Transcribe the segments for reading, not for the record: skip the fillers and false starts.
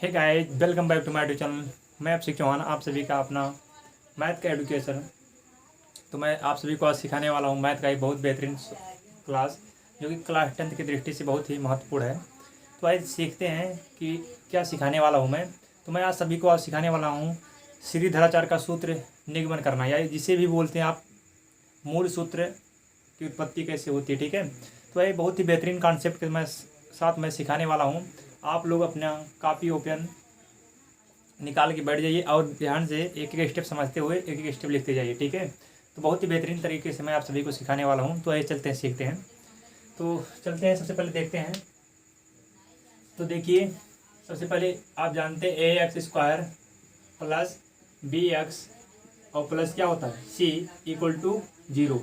Hey guys, welcome back to my YouTube channel. मैं अभिषेक चौहान, आप सभी का अपना मैथ का एडुकेशन। तो मैं आप सभी को आज सिखाने वाला हूँ मैथ का एक बहुत बेहतरीन क्लास, जो कि क्लास 10th की दृष्टि से बहुत ही महत्वपूर्ण है। तो आज सीखते हैं कि क्या सिखाने वाला हूँ मैं। तो मैं आज सभी को आज सिखाने वाला हूँ श्रीधराचार्य का सूत्र निगमन करना, या जिसे भी बोलते हैं आप मूल सूत्र की उत्पत्ति कैसे होती है। ठीक है, तो ये बहुत ही बेहतरीन कॉन्सेप्ट के मैं सिखाने वाला हूँ। आप लोग अपना कापी ओपन निकाल के बैठ जाइए और ध्यान से एक एक स्टेप समझते हुए एक एक स्टेप लिखते जाइए। ठीक है, तो बहुत ही बेहतरीन तरीके से मैं आप सभी को सिखाने वाला हूँ। तो आइए चलते हैं, सीखते हैं। तो चलते हैं, सबसे पहले देखते हैं। तो देखिए, सबसे पहले आप जानते हैं a x square plus b x और प्लस क्या होता है c equal to zero.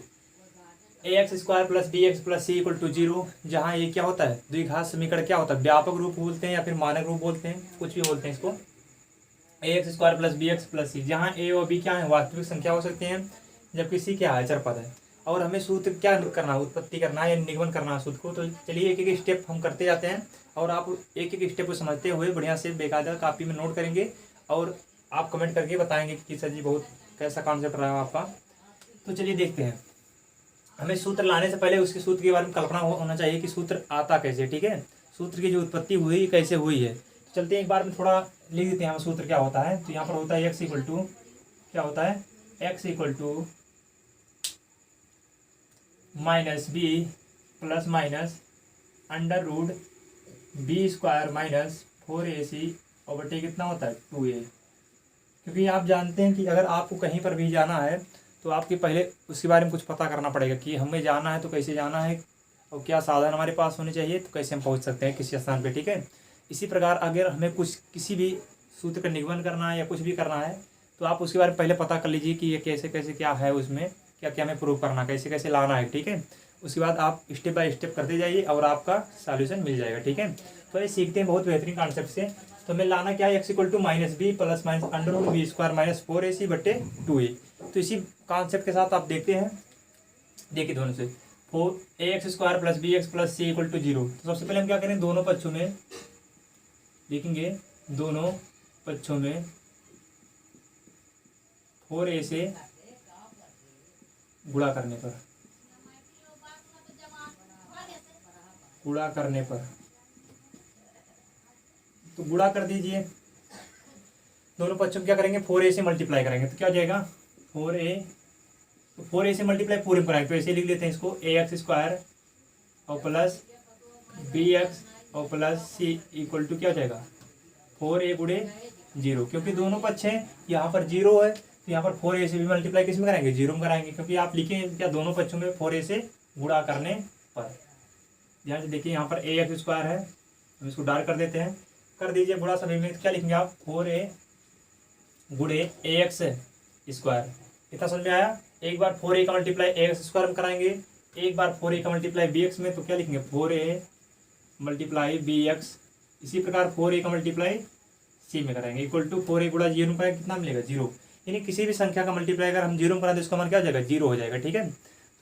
A x square plus b x plus c equal to zero, जहाँ ये क्या होता है द्विघात समीकरण क्या होता है, व्यापक रूप बोलते हैं या फिर मानक रूप बोलते हैं, कुछ भी बोलते हैं इसको। A x square plus b x plus c, जहाँ ए और बी क्या है वास्तविक संख्या हो सकती हैं, जबकि सी क्या है अचर पद है। और हमें सूत्र क्या करना है, उत्पत्ति करना है या निगमन करना है सूत्र को। तो चलिए एक एक स्टेप हम करते जाते हैं और आप एक एक स्टेप को समझते हुए बढ़िया से बेकायदा कापी में नोट करेंगे और आप कमेंट करके बताएंगे कि सर जी बहुत कैसा कॉन्सेप्ट रहा आपका। तो चलिए देखते हैं। हमें सूत्र लाने से पहले उसके सूत्र के बारे में कल्पना होना चाहिए कि सूत्र आता कैसे। ठीक है, सूत्र की जो उत्पत्ति हुई कैसे हुई है। तो चलते हैं एक बार में थोड़ा लिख देते हैं हम सूत्र क्या होता है। तो यहाँ पर होता है एक्स इक्वल टू क्या होता है, x equal to minus b plus minus under root b square minus 4ac और बटे कितना होता है 2a। क्योंकि आप जानते हैं कि अगर आपको कहीं पर भी जाना है तो आपके पहले उसके बारे में कुछ पता करना पड़ेगा कि हमें जाना है तो कैसे जाना है और क्या साधन हमारे पास होने चाहिए, तो कैसे हम पहुंच सकते हैं किसी स्थान पे। ठीक है, इसी प्रकार अगर हमें कुछ किसी भी सूत्र का निगमन करना है या कुछ भी करना है तो आप उसके बारे में पहले पता कर लीजिए कि ये कैसे कैसे क्या है, उसमें क्या क्या हमें प्रूव करना, कैसे कैसे लाना है। ठीक है, उसके बाद आप स्टेप बाय स्टेप करते जाइए और आपका सॉल्यूशन मिल जाएगा। ठीक है, तो ये सीखते हैं बहुत बेहतरीन कॉन्सेप्ट से। तो हमें लाना क्या है, x equal to minus b plus minus under root b square minus 4ac बटे 2a। तो इसी कॉन्सेप्ट के साथ आप देखते हैं, देखिए दोनों से 4ax square plus b x plus c equal to zero. तो सबसे पहले हम क्या करें, दोनों पक्षों में लिखेंगे, दोनों पक्षों में 4a से गुणा करने पर, गुणा करने पर तो गुणा कर दीजिए। दोनों पक्षों में क्या करेंगे, 4a से मल्टीप्लाई करेंगे तो क्या हो जाएगा 4a। तो 4a से मल्टीप्लाई पूरे में कराएंगे तो ऐसे लिख लेते हैं इसको, ए एक्स स्क्वायर और प्लस बी एक्स और प्लस सी इक्वल टू क्या हो जाएगा 4a गुणे जीरो। क्योंकि दोनों पक्ष हैं, यहाँ पर जीरो है तो यहाँ पर 4a से भी मल्टीप्लाई किस में कराएंगे, जीरो में कराएंगे। क्योंकि आप लिखें क्या, दोनों पक्षों में 4a से गुणा करने पर। ध्यान से देखिए, यहाँ पर ए एक्स स्क्वायर है, हम इसको डार्क कर देते हैं, कर दीजिए गुणा सभी में। क्या लिखेंगे आप, 4a गुणे ए एक्स स्क्वायर। इतना समझ में आया। एक बार 4a का मल्टीप्लाई ए एक्स स्क्वायर में कराएंगे, एक बार 4a का मल्टीप्लाई बी एक्स में, तो क्या लिखेंगे 4a मल्टीप्लाई बी एक्स। इसी प्रकार 4a का मल्टीप्लाई सी में कराएंगे इक्वल टू 4a गुणा जीरो में कराएंगे, कितना मिलेगा जीरो। यानी किसी भी संख्या का मल्टीप्लाई अगर हम जीरो में कराएं तो उसका मान क्या हो जाएगा, जीरो हो जाएगा। ठीक है,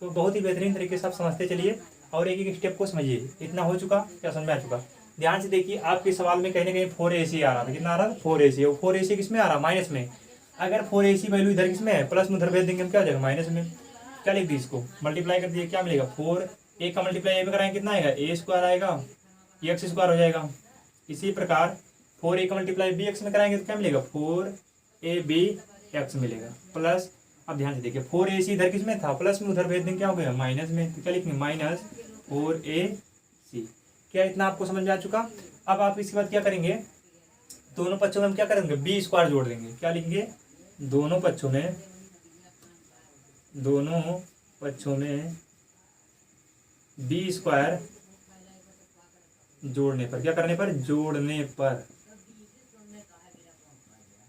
तो बहुत ही बेहतरीन तरीके से आप समझते चलिए और एक एक स्टेप को समझिए। इतना हो चुका, क्या समझ में आ चुका। ध्यान से देखिए, आपके सवाल में कहीं ना कहीं 4ac आ रहा था, कितना आ रहा था 4ac, और 4ac किस में आ रहा, माइनस में। अगर 4ac वैल्यू इधर किस में है, प्लस में, उधर भेज देंगे हम क्या हो जाएगा माइनस में। क्या लिख दी, इसको मल्टीप्लाई कर दिए, क्या मिलेगा 4a का मल्टीप्लाई ए में कराएंगे कितना आएगा, ए स्क्वायर आएगा, एक्स स्क्वायर हो जाएगा। इसी प्रकार 4a का मल्टीप्लाई बी एक्स में कराएंगे तो क्या मिलेगा 4ab एक्स मिलेगा प्लस। अब ध्यान से देखिए 4ac इधर किस में था, प्लस में, उधर भेज देंगे क्या हो गया माइनस में, तो क्या लिखेंगे माइनस 4ac। क्या इतना आपको समझ में आ चुका। अब आप इसके बाद क्या करेंगे, दोनों पक्षों में हम क्या करेंगे, बी स्क्वायर जोड़ देंगे। क्या लिखेंगे, दोनों पक्षों में, दोनों पक्षों में बी स्क्वायर जोड़ने पर, क्या करने पर, जोड़ने पर।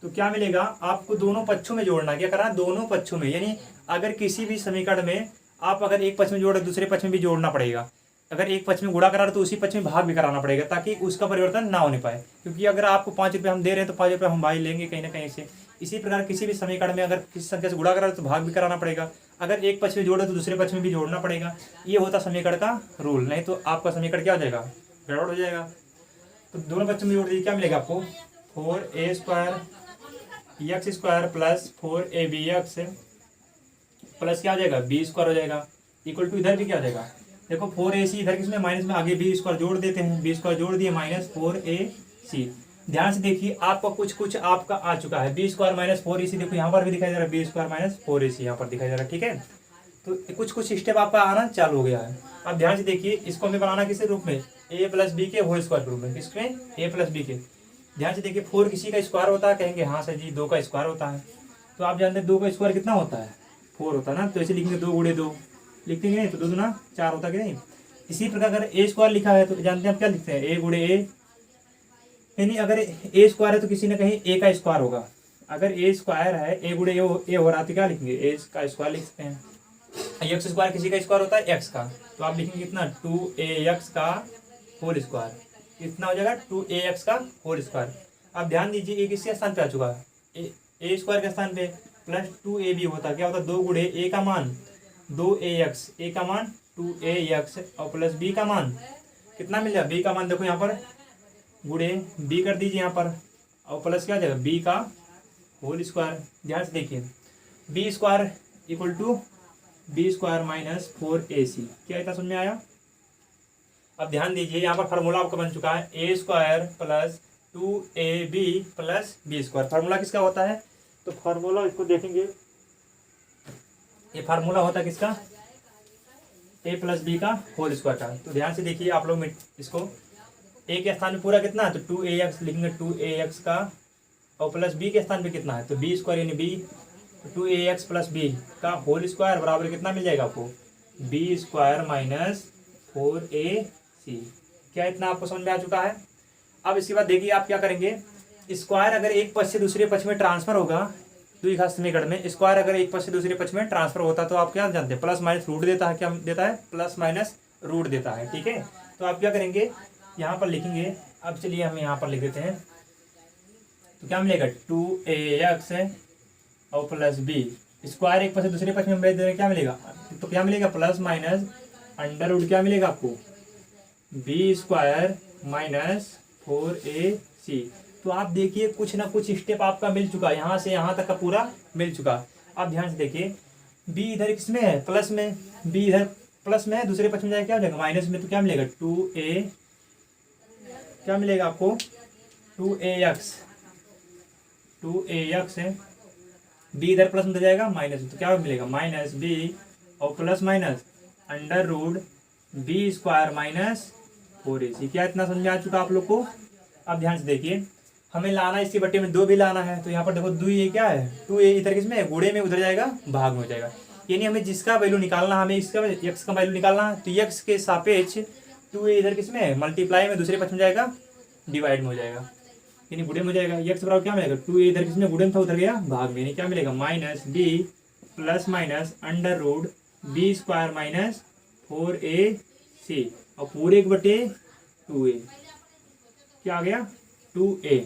तो क्या मिलेगा आपको, दोनों पक्षों में जोड़ना, क्या करना, दोनों पक्षों में। यानी अगर किसी भी समीकरण में आप अगर एक पक्ष में जोड़ दूसरे पक्ष में भी जोड़ना पड़ेगा। अगर एक पक्ष में गुणा करा तो उसी पक्ष में भाग भी कराना पड़ेगा, ताकि उसका परिवर्तन ना होने पाए। क्योंकि अगर आपको 5 रुपये हम दे रहे हैं तो 5 रुपये हम भाई लेंगे कहीं ना कहीं से। इसी प्रकार किसी भी समीकरण में अगर किसी संख्या से गुणा करा तो भाग भी कराना पड़ेगा। अगर एक पक्ष में जोड़े तो दूसरे पक्ष में भी जोड़ना पड़ेगा। ये होता समीकरण का रूल, नहीं तो आपका समीकरण क्या हो जाएगा, गड़बड़ हो जाएगा। तो दोनों पक्षों में जोड़ दीजिए, क्या मिलेगा आपको 4a² x square plus 4ab(x) plus क्या हो जाएगा b² हो जाएगा, इक्वल टू इधर भी क्या हो जाएगा, देखो 4ac इधर किसमें माइनस में, आगे b² जोड़ देते हैं, b² जोड़ दिए माइनस 4ac। ध्यान से देखिए आपका कुछ आपका आ चुका है, b² माइनस 4ac, देखो यहाँ पर भी दिखाई दे रहा है b² माइनस 4ac यहाँ पर दिखाई दे रहा है, ठीक है। तो कुछ स्टेप आपका आना चालू हो गया है। अब ध्यान से देखिए इसको हमें बनाना किस रूप में, a प्लस बी के होल स्क्वायर के रूप में, किसमें a प्लस बी के। ध्यान से देखिए 4 किसी का स्क्वायर होता है, कहेंगे हाँ सर जी 2 का स्क्वायर होता है, तो आप जानते हैं 2 का स्क्वायर कितना होता है 4 होता है ना, तो ऐसे लिखेंगे 2 गुणे 2 लिखते हैं नहीं, तो 2 दूना 4 होता कि नहीं। इसी प्रकार अगर a² लिखा है तो जानते हैं आप क्या लिखते हैं a गुणे a, यानी अगर a² है तो किसी ने कहीं a का स्क्वायर होगा, अगर a² है a गुणे a हो रहा है तो क्या लिखेंगे a का स्क्वायर लिख सकते हैं। x² किसी का स्क्वायर होता है x का, तो आप लिखेंगे कितना 2ax का होल स्क्वायर, कितना हो जाएगा 2ax का होल स्क्वायर। अब ध्यान दीजिए ये किसके स्थान पे आ चुका है, a² के स्थान पे, प्लस 2ab होता क्या होता 2 गुणे a का मान 2ax, a का मान 2ax और प्लस b का मान कितना मिल जाएगा, b का मान देखो यहाँ पर गुणे b कर दीजिए यहाँ पर, और प्लस क्या हो जाएगा b का होल स्क्वायर। ध्यान से देखिए b² equal to b² minus 4ac, क्या इतना समझ में आया। अब ध्यान दीजिए यहाँ पर फार्मूला आपका बन चुका है a² plus 2ab plus b²। Formula किसका होता है, तो फार्मूला इसको देखेंगे, ये फार्मूला होता है किसका, a प्लस बी का होल स्क्वायर का। तो ध्यान से देखिए आप लोग इसको a के स्थान पे पूरा कितना है, तो 2ax लिखेंगे 2ax का, और प्लस b के स्थान पे कितना है तो b² यानी b, 2ax प्लस b का होल स्क्वायर बराबर कितना मिल जाएगा आपको b² माइनस 4ac। क्या इतना आपको समझ में आ चुका है। अब इसके बाद देखिए आप क्या करेंगे, स्क्वायर अगर एक पक्ष से दूसरे पक्ष में ट्रांसफर होगा, द्विघात समीकरण में स्क्वायर अगर एक पक्ष से दूसरे पक्ष में ट्रांसफर होता है तो आप क्या जानते हैं प्लस माइनस रूट देता है, क्या देता है प्लस माइनस रूट देता है, ठीक है। तो आप क्या करेंगे यहाँ पर लिखेंगे, अब चलिए हम यहाँ पर लिख देते हैं, तो क्या मिलेगा 2ax और प्लस b, स्क्वायर एक पक्ष से दूसरे पक्ष में भेज देंगे क्या मिलेगा, तो क्या मिलेगा प्लस माइनस अंडर रूट क्या मिलेगा आपको b² माइनस 4ac। तो आप देखिए कुछ ना कुछ स्टेप आपका मिल चुका है, यहाँ से यहाँ तक का पूरा मिल चुका। आप ध्यान से देखिए b इधर किसमें है प्लस में, b इधर प्लस में है, दूसरे पक्ष में जाएगा क्या हो जाएगा माइनस में, तो क्या मिलेगा 2a, क्या मिलेगा आपको 2ax है, b इधर प्लस में जाएगा माइनस, तो क्या मिलेगा माइनस b और plus minus under root b² minus 4ac। क्या इतना समझ में आ चुका आप लोग को। अब ध्यान से देखिए हमें लाना इसके बट्टे में 2 भी लाना है, तो यहाँ पर देखो 2 ये क्या है 2a इधर किसमें है गुणे में, उधर जाएगा भाग में हो जाएगा, यानी हमें जिसका वैल्यू निकालना, हमें इसका x का वैल्यू निकालना है, तो x के सापेक्ष 2a इधर किसमें है मल्टीप्लाई में, दूसरे पक्ष में जाएगा डिवाइड में हो जाएगा, यानी गुणे में हो जाएगा। x बराबर क्या मिलेगा 2a इधर किसमें गुणे में था उधर गया भाग में, यानी क्या मिलेगा minus b plus minus under root b² minus 4ac और पूरे एक बटे 2a, क्या आ गया 2a।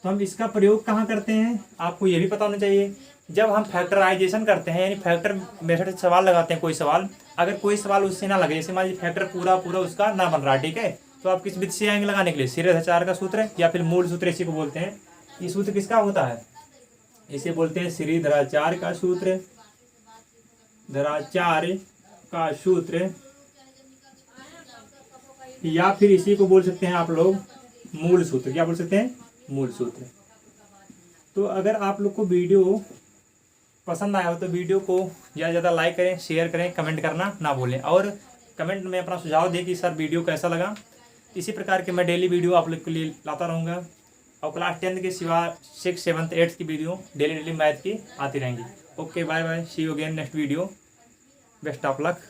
तो हम इसका प्रयोग कहाँ करते हैं आपको ये भी पता होना चाहिए, जब हम फैक्टराइजेशन करते हैं यानी फैक्टर मेथड से सवाल लगाते हैं, कोई सवाल अगर कोई सवाल उससे ना लगे, जैसे मान लीजिए फैक्टर पूरा उसका ना बन रहा, ठीक है, तो आप किस विधि से आएंगे लगाने के लिए, श्रीधराचार्य का सूत्र या फिर मूल सूत्र इसी को बोलते हैं। ये सूत्र किसका होता है, इसे बोलते हैं श्रीधराचार्य का सूत्र, धराचार्य का सूत्र, या फिर इसी को बोल सकते हैं आप लोग मूल सूत्र। क्या बोल सकते हैं मूल सूत्र। तो अगर आप लोग को वीडियो पसंद आया हो तो वीडियो को ज़्यादा से ज़्यादा लाइक करें, शेयर करें, कमेंट करना ना भूलें, और कमेंट में अपना सुझाव दें कि सर वीडियो कैसा लगा। इसी प्रकार के मैं डेली वीडियो आप लोग के लिए लाता रहूँगा, और क्लास 10 के सिवा 6, 7, 8 की वीडियो डेली मैथ की आती रहेंगी। Okay bye bye, see you again next video, best of luck.